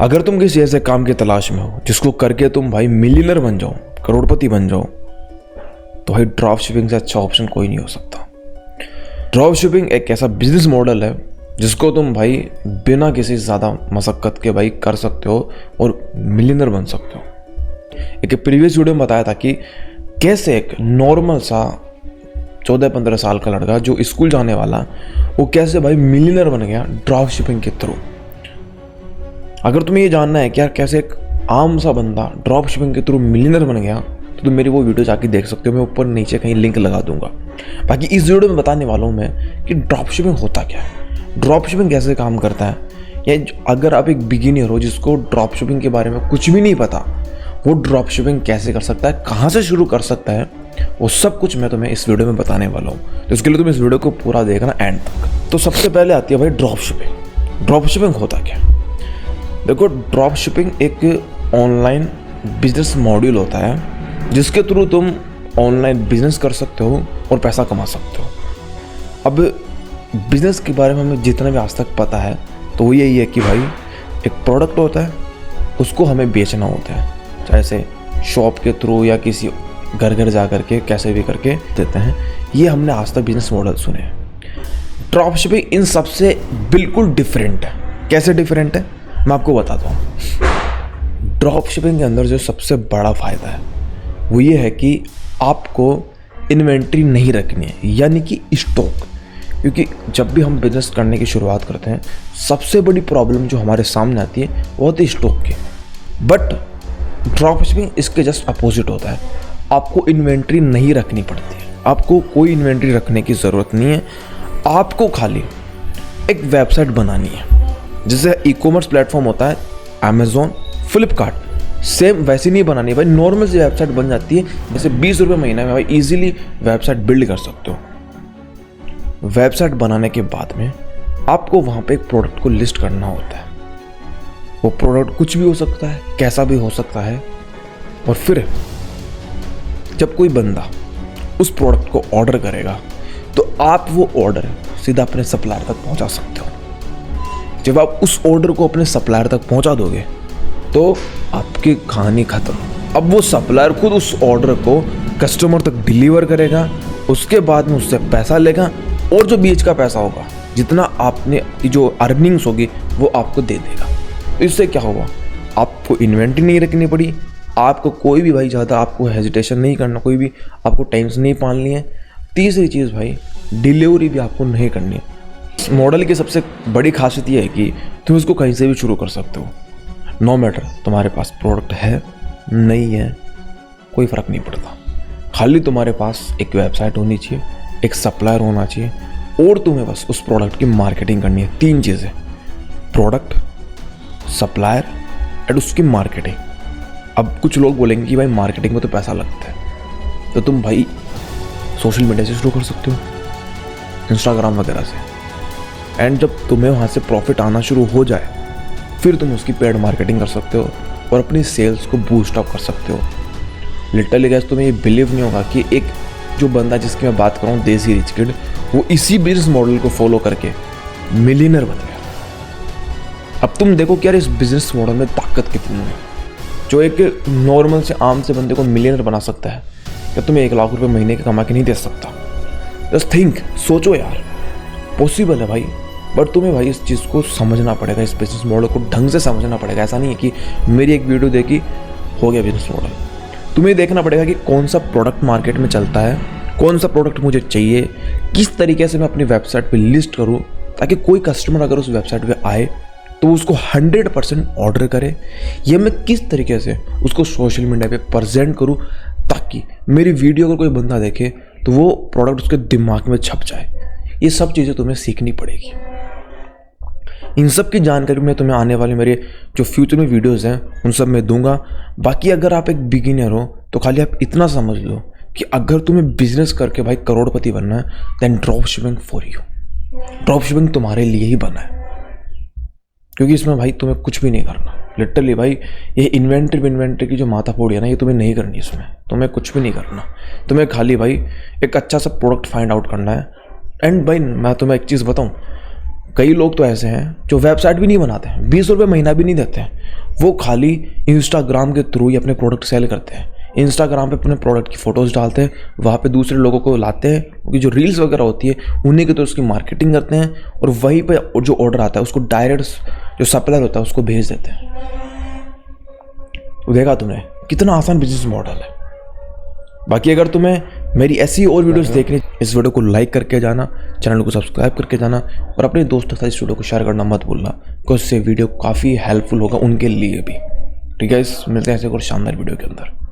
अगर तुम किसी ऐसे काम की तलाश में हो जिसको करके तुम भाई मिलियनर बन जाओ, करोड़पति बन जाओ, तो भाई ड्रॉप शिपिंग से अच्छा ऑप्शन कोई नहीं हो सकता। ड्रॉप शिपिंग एक ऐसा बिजनेस मॉडल है जिसको तुम भाई बिना किसी ज़्यादा मशक्क़त के भाई कर सकते हो और मिलियनर बन सकते हो। एक प्रीवियस वीडियो में बताया था कि कैसे एक नॉर्मल सा 14-15 साल का लड़का जो स्कूल जाने वाला, वो कैसे भाई मिलियनर बन गया ड्रॉप शिपिंग के थ्रू। अगर तुम्हें ये जानना है कि यार कैसे एक आम सा बंदा ड्रॉप शिपिंग के थ्रू मिलियनर बन गया, तो तुम मेरी वो वीडियो जाके देख सकते हो। मैं ऊपर नीचे कहीं लिंक लगा दूंगा। बाकी इस वीडियो में बताने वाला हूँ मैं कि ड्रॉप शिपिंग होता क्या है, ड्रॉप शिपिंग कैसे काम करता है, या अगर आप एक बिगिनर हो जिसको ड्रॉप शिपिंग के बारे में कुछ भी नहीं पता, वो ड्रॉप शिपिंग कैसे कर सकता है, कहाँ से शुरू कर सकता है, वो सब कुछ मैं तुम्हें इस वीडियो में बताने वाला हूँ। तो इसके लिए तुम इस वीडियो को पूरा देखना एंड तक। तो सबसे पहले आती है भाई ड्रॉप शिपिंग। ड्रॉप शिपिंग होता क्या? देखो, ड्रॉप शिपिंग एक ऑनलाइन बिजनेस मॉड्यूल होता है जिसके थ्रू तुम ऑनलाइन बिजनेस कर सकते हो और पैसा कमा सकते हो। अब बिजनेस के बारे में हमें जितना भी आज तक पता है तो वो यही है कि भाई एक प्रोडक्ट होता है, उसको हमें बेचना होता है, चाहे से शॉप के थ्रू या किसी घर घर जा करके कैसे भी करके देते हैं। ये हमने आज तक बिजनेस मॉडल सुने हैं। ड्रॉप शिपिंग इन सबसे बिल्कुल डिफरेंट है। कैसे डिफरेंट है मैं आपको बताता हूँ। ड्रॉप शिपिंग के अंदर जो सबसे बड़ा फ़ायदा है वो ये है कि आपको इन्वेंट्री नहीं रखनी है, यानी कि स्टॉक। क्योंकि जब भी हम बिजनेस करने की शुरुआत करते हैं, सबसे बड़ी प्रॉब्लम जो हमारे सामने आती है वो होती है स्टॉक की। बट ड्रॉप शिपिंग इसके जस्ट अपोजिट होता है। आपको इन्वेंट्री नहीं रखनी पड़ती है, आपको कोई इन्वेंट्री रखने की ज़रूरत नहीं है। आपको खाली एक वेबसाइट बनानी है। जैसे ई कॉमर्स प्लेटफॉर्म होता है अमेज़ॉन, फ्लिपकार्ट, सेम वैसी नहीं बनानी भाई। नॉर्मल सी वेबसाइट बन जाती है। जैसे 20 रुपये महीने में भाई इजीली वेबसाइट बिल्ड कर सकते हो। वेबसाइट बनाने के बाद में आपको वहाँ पे एक प्रोडक्ट को लिस्ट करना होता है। वो प्रोडक्ट कुछ भी हो सकता है, कैसा भी हो सकता है। और फिर जब कोई बंदा उस प्रोडक्ट को ऑर्डर करेगा तो आप वो ऑर्डर सीधा अपने सप्लायर तक पहुँचा सकते हो। जब आप उस ऑर्डर को अपने सप्लायर तक पहुँचा दोगे तो आपकी कहानी खत्म। अब वो सप्लायर खुद उस ऑर्डर को कस्टमर तक डिलीवर करेगा, उसके बाद में उससे पैसा लेगा और जो बीच का पैसा होगा, जितना आपने जो अर्निंग्स होगी वो आपको दे देगा। तो इससे क्या होगा, आपको इन्वेंट्री नहीं रखनी पड़ी, आपको कोई भी भाई ज़्यादा आपको हेजिटेशन नहीं करना, कोई भी आपको टेंशन नहीं पालनी है। तीसरी चीज़ भाई, डिलीवरी भी आपको नहीं करनी है। इस मॉडल की सबसे बड़ी खासियत ये है कि तुम इसको कहीं से भी शुरू कर सकते हो। नो मैटर तुम्हारे पास प्रोडक्ट है नहीं है, कोई फ़र्क नहीं पड़ता। खाली तुम्हारे पास एक वेबसाइट होनी चाहिए, एक सप्लायर होना चाहिए और तुम्हें बस उस प्रोडक्ट की मार्केटिंग करनी है। 3 चीज़ें, प्रोडक्ट, सप्लायर एंड उसकी मार्केटिंग। अब कुछ लोग बोलेंगे कि भाई मार्केटिंग में तो पैसा लगता है, तो तुम भाई सोशल मीडिया से शुरू कर सकते हो, इंस्टाग्राम वगैरह से। एंड जब तुम्हें वहाँ से प्रॉफिट आना शुरू हो जाए फिर तुम उसकी पेड मार्केटिंग कर सकते हो और अपनी सेल्स को बूस्ट अप कर सकते हो। लिटरली गाइस, तुम्हें ये बिलीव नहीं होगा कि एक जो बंदा जिसकी मैं बात कर रहा हूँ, देसी रिच किड, वो इसी बिजनेस मॉडल को फॉलो करके मिलियनर बन गया। अब तुम देखो कि यार इस बिजनेस मॉडल में ताकत कितनी है। जो एक नॉर्मल से आम से बंदे को मिलियनर बना सकता है, क्या तुम्हें 1 लाख रुपए महीने के कमा के नहीं दे सकता? जस्ट थिंक, सोचो यार, पॉसिबल है भाई। बट तुम्हें भाई इस चीज़ को समझना पड़ेगा, इस बिजनेस मॉडल को ढंग से समझना पड़ेगा। ऐसा नहीं है कि मेरी एक वीडियो देखी हो गया बिजनेस मॉडल। तुम्हें देखना पड़ेगा कि कौन सा प्रोडक्ट मार्केट में चलता है, कौन सा प्रोडक्ट मुझे चाहिए, किस तरीके से मैं अपनी वेबसाइट पे लिस्ट करूं ताकि कोई कस्टमर अगर उस वेबसाइट पे आए तो उसको 100% ऑर्डर करे। ये मैं किस तरीके से उसको सोशल मीडिया पे प्रेजेंट करूं ताकि मेरी वीडियो अगर कोई बंदा देखे तो वो प्रोडक्ट उसके दिमाग में छप जाए। ये सब चीज़ें तुम्हें सीखनी पड़ेगी। इन सब की जानकारी मैं तुम्हें आने वाले मेरे जो फ्यूचर में वीडियोस हैं उन सब में दूंगा। बाकी अगर आप एक बिगिनर हो तो खाली आप इतना समझ लो कि अगर तुम्हें बिजनेस करके भाई करोड़पति बनना है, then drop shipping for you. Drop shipping तुम्हारे लिए ही बना है, क्योंकि इसमें भाई तुम्हें कुछ भी नहीं करना। लिटरली भाई, ये इन्वेंट्री की जो माथा फोड़ी है ना, ये तुम्हें नहीं करनी। इसमें तुम्हें कुछ भी नहीं करना। तुम्हें खाली भाई एक अच्छा सा प्रोडक्ट फाइंड आउट करना है। एंड भाई मैं तुम्हें एक चीज़ बताऊँ, कई लोग तो ऐसे हैं जो वेबसाइट भी नहीं बनाते हैं, 20 रुपये महीना भी नहीं देते हैं, वो खाली इंस्टाग्राम के थ्रू ही अपने प्रोडक्ट सेल करते हैं। इंस्टाग्राम पे अपने प्रोडक्ट की फ़ोटोज़ डालते हैं, वहाँ पे दूसरे लोगों को लाते हैं, क्योंकि जो रील्स वगैरह होती है उन्हीं के तो उसकी मार्केटिंग करते हैं, और वहीं पे जो ऑर्डर आता है उसको डायरेक्ट जो सप्लायर होता है उसको भेज देते हैं। तो देखा तुमने कितना आसान बिजनेस मॉडल है। बाकी अगर तुम्हें मेरी ऐसी और वीडियोस देखनी, इस वीडियो को लाइक करके जाना, चैनल को सब्सक्राइब करके जाना, और अपने दोस्तों के साथ इस वीडियो को शेयर करना मत भूलना, क्योंकि उससे वीडियो काफ़ी हेल्पफुल होगा उनके लिए भी। ठीक है, मिलते हैं ऐसे और शानदार वीडियो के अंदर।